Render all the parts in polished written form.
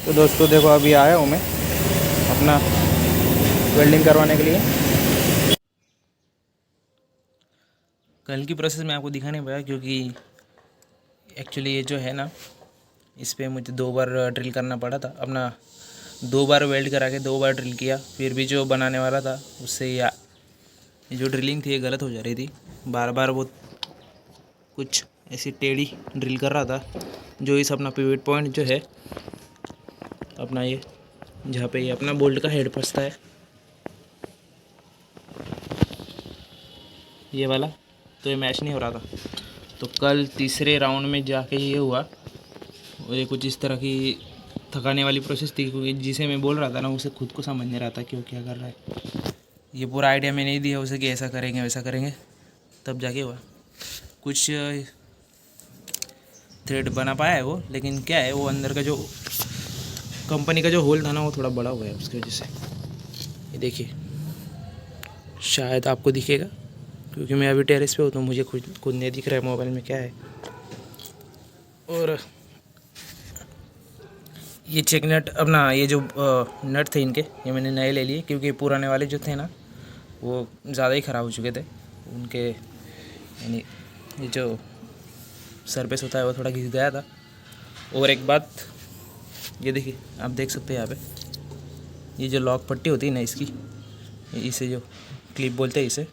तो दोस्तों देखो, अभी आया हूँ मैं अपना वेल्डिंग करवाने के लिए। कल की प्रोसेस मैं आपको दिखा नहीं पाया क्योंकि एक्चुअली ये जो है ना, इस पर मुझे 2 बार ड्रिल करना पड़ा था। अपना 2 बार वेल्ड करा के 2 बार ड्रिल किया, फिर भी जो बनाने वाला था उससे ये जो ड्रिलिंग थी ये गलत हो जा रही थी। बार बार वो कुछ ऐसी टेढ़ी ड्रिल कर रहा था, जो इस अपना पिवट पॉइंट जो है अपना, ये जहाँ पे ये अपना बोल्ट का हेड फंसता है, ये वाला, तो ये मैच नहीं हो रहा था। तो कल तीसरे राउंड में जाके ये हुआ, और ये कुछ इस तरह की थकाने वाली प्रोसेस थी, क्योंकि जिसे मैं बोल रहा था ना उसे खुद को समझ नहीं रहा था कि वो क्या कर रहा है। ये पूरा आइडिया मैंने ही दिया उसे कि ऐसा करेंगे वैसा करेंगे, तब जाके हुआ। कुछ थ्रेड बना पाया है वो, लेकिन क्या है, वो अंदर का जो कंपनी का जो होल था ना वो थोड़ा बड़ा हुआ है, उसकी वजह से। ये देखिए, शायद आपको दिखेगा क्योंकि मैं अभी टेरेस पे हूँ तो मुझे खुद नहीं दिख रहा है मोबाइल में क्या है। और ये चेक नट अपना, ये जो नट थे इनके, ये मैंने नए ले लिए क्योंकि पुराने वाले जो थे ना वो ज़्यादा ही ख़राब हो चुके थे। उनके यानी ये जो सरफेस होता है वो थोड़ा घिस गया था। और एक बात, ये देखिए, आप देख सकते हैं यहाँ पे ये जो लॉक पट्टी होती है ना इसकी, इसे जो क्लिप बोलते हैं इसे,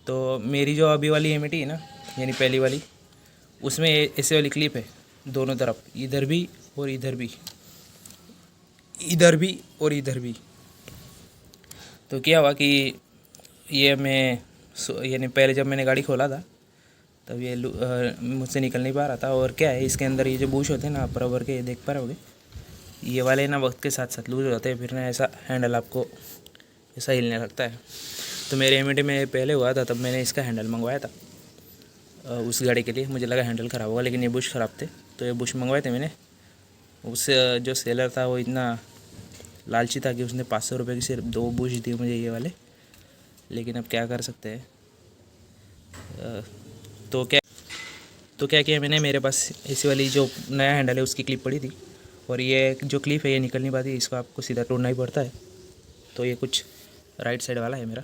तो मेरी जो अभी वाली एमिटी है ना, यानी पहली वाली, उसमें ऐसे वाली क्लिप है दोनों तरफ, इधर भी और इधर भी, इधर भी और इधर भी। तो क्या हुआ कि ये मैं यानी पहले जब मैंने गाड़ी खोला था तब ये मुझसे निकल नहीं पा रहा था। और क्या है, इसके अंदर ये जो बूश होते हैं ना, आप रबर के, ये देख पा रहे होगे, ये वाले ना वक्त के साथ साथ लूज हो जाते हैं, फिर ना ऐसा हैंडल आपको ऐसा हिलने लगता है। तो मेरे एमिटी में पहले हुआ था, तब मैंने इसका हैंडल मंगवाया था उस गाड़ी के लिए। मुझे लगा हैंडल ख़राब होगा, लेकिन ये बुश ख़राब थे, तो ये बुश मंगवाए थे मैंने। उस जो सेलर था वो इतना लालची था कि उसने 500 रुपये की सिर्फ 2 बुश दिए मुझे ये वाले। लेकिन अब क्या कर सकते हैं। तो क्या किया मैंने, मेरे पास इसी वाली जो नया हैंडल है उसकी क्लिप पड़ी थी, और ये जो क्लिप है ये निकल नहीं पाती, इसको आपको सीधा तोड़ना ही पड़ता है। तो ये कुछ राइट साइड वाला है मेरा,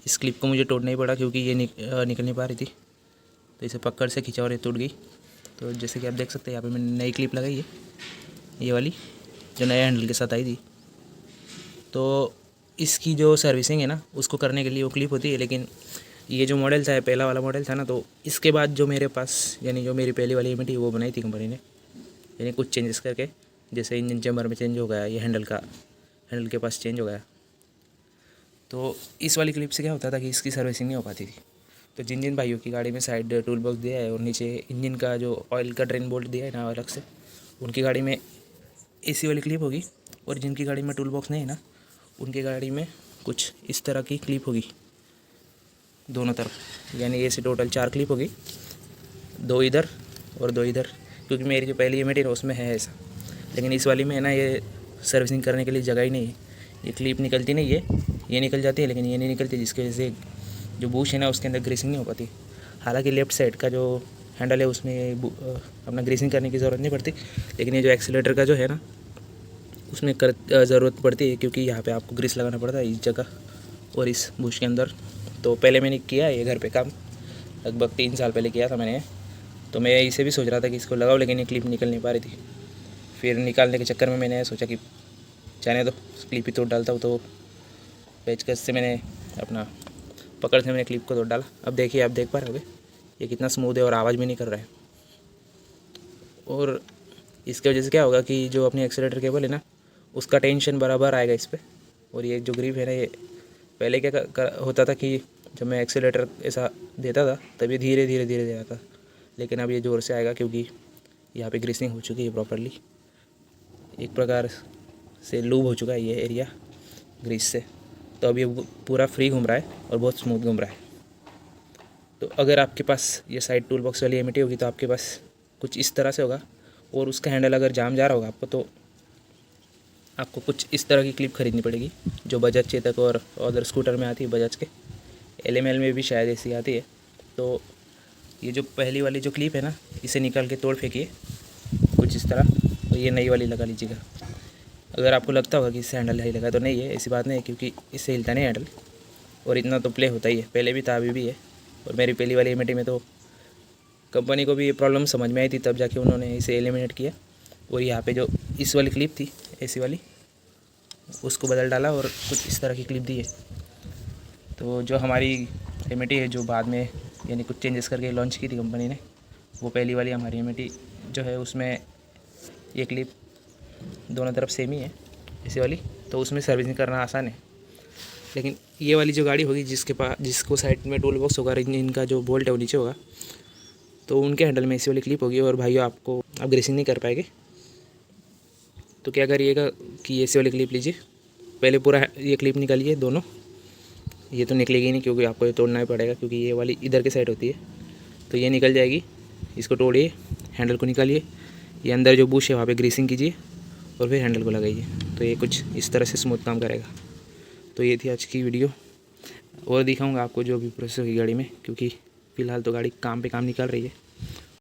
इस क्लिप को मुझे तोड़ना ही पड़ा क्योंकि ये निकल नहीं पा रही थी। तो इसे पकड़ से खींचा और ये टूट गई। तो जैसे कि आप देख सकते हैं, यहाँ पे मैंने नई क्लिप लगाई है, ये वाली जो नया हैंडल के साथ आई थी। तो इसकी जो सर्विसिंग है ना, उसको करने के लिए वो क्लिप होती है। लेकिन ये जो मॉडल था, पहला वाला मॉडल था ना, तो इसके बाद जो मेरे पास, यानी जो मेरी पहली वाली एमिटी वो बनाई थी कंपनी ने, यानी कुछ चेंजेस करके, जैसे इंजन चैम्बर में चेंज हो गया, ये हैंडल के पास चेंज हो गया। तो इस वाली क्लिप से क्या होता था कि इसकी सर्विसिंग नहीं हो पाती थी। तो जिन भाइयों की गाड़ी में साइड टूल बॉक्स दिया है और नीचे इंजन का जो ऑयल का ड्रेन बोल्ट दिया है ना अलग से, उनकी गाड़ी में एसी वाली क्लिप होगी। और जिनकी गाड़ी में टूल बॉक्स नहीं है ना, उनकी गाड़ी में कुछ इस तरह की क्लिप होगी दोनों तरफ, यानी ऐसे टोटल 4 क्लिप होगी, 2 इधर और 2 इधर। क्योंकि मेरी जो पहली एमिटी है उसमें है ऐसा, लेकिन इस वाली में है ना, ये सर्विसिंग करने के लिए जगह ही नहीं है। ये क्लिप निकलती नहीं है, ये निकल जाती है लेकिन ये नहीं निकलती, जिसकी वजह से जो बूश है ना उसके अंदर ग्रीसिंग नहीं हो पाती। हालांकि लेफ़्ट साइड का जो हैंडल है उसमें अपना ग्रीसिंग करने की ज़रूरत नहीं पड़ती, लेकिन ये जो एक्सीलेटर का जो है ना उसमें ज़रूरत पड़ती है, क्योंकि यहाँ पे आपको ग्रीस लगाना पड़ता है इस जगह और इस बूश के अंदर। तो पहले मैंने किया है ये घर पे काम, लगभग 3 साल पहले किया था मैंने। तो मैं इसे भी सोच रहा था कि इसको लगाओ, लेकिन ये क्लिप निकल नहीं पा रही थी। फिर निकालने के चक्कर में मैंने सोचा कि जाने दो, क्लिप ही तोड़ डालता हूँ। तो पेचकस से मैंने अपना पकड़ से मैंने क्लिप को तोड़ डाला। अब देखिए, आप देख पा रहे होगे ये कितना स्मूथ है और आवाज़ भी नहीं कर रहा है। और इसकी वजह से क्या होगा कि जो अपनी एक्सीलेटर केबल है ना उसका टेंशन बराबर आएगा इस पर। और ये जो ग्रिप है ना, ये पहले क्या होता था कि जब मैं एक्सीलेटर ऐसा देता था तब ये धीरे धीरे धीरे दे रहा था, लेकिन अब ये ज़ोर से आएगा क्योंकि यहाँ पे ग्रीसिंग हो चुकी है प्रॉपरली। एक प्रकार से लूब हो चुका है ये एरिया ग्रीस से। तो अब ये पूरा फ्री घूम रहा है और बहुत स्मूथ घूम रहा है। तो अगर आपके पास ये साइड टूल बॉक्स वाली एमिटी होगी तो आपके पास कुछ इस तरह से होगा, और उसका हैंडल अगर जाम जा रहा होगा आपको, तो आपको कुछ इस तरह की क्लिप खरीदनी पड़ेगी, जो बजाज चेतक और अदर स्कूटर में आती है, बजाज के LML में भी शायद ऐसी आती है। तो ये जो पहली वाली जो क्लिप है ना, इसे निकाल के तोड़ फेंकिए कुछ इस तरह, तो ये नई वाली लगा लीजिएगा। अगर आपको लगता होगा कि इससे हैंडल नहीं लगा, तो नहीं है, ऐसी बात नहीं है, क्योंकि इससे हिलता नहीं हैंडल और इतना तो प्ले होता ही है। पहले भी था, अभी भी है। और मेरी पहली वाली एम में तो कंपनी को भी ये प्रॉब्लम समझ में आई थी, तब जाके उन्होंने इसे एलिमिनेट किया। और यहाँ पे जो इस वाली क्लिप थी ऐसी वाली, उसको बदल डाला और कुछ इस तरह की क्लिप दी है। तो जो हमारी एम है, जो बाद में यानी कुछ चेंजेस करके लॉन्च की थी कंपनी ने, वो पहली वाली हमारी एम जो है, उसमें ये क्लिप दोनों तरफ सेम ही है इसी वाली, तो उसमें सर्विसिंग करना आसान है। लेकिन ये वाली जो गाड़ी होगी जिसको साइड में टूल बॉक्स होगा, इनका जो बोल्ट है वो नीचे होगा, तो उनके हैंडल में इसी वाली क्लिप होगी और भाइयों आप ग्रेसिंग नहीं कर पाएंगे। तो क्या करिएगा कि ऐसी वाली क्लिप लीजिए, पहले पूरा ये क्लिप निकालिए दोनों। ये तो निकलेगी नहीं क्योंकि आपको ये तोड़ना ही पड़ेगा, क्योंकि ये वाली इधर की साइड होती है, तो ये निकल जाएगी। इसको तोड़िए, हैंडल को निकालिए, ये अंदर जो बुश है वहाँ पे ग्रीसिंग कीजिए और फिर हैंडल को लगाइए, तो ये कुछ इस तरह से स्मूथ काम करेगा। तो ये थी आज की वीडियो, और दिखाऊंगा आपको जो भी प्रोसेस होगी गाड़ी में, क्योंकि फ़िलहाल तो गाड़ी काम पे काम निकाल रही है।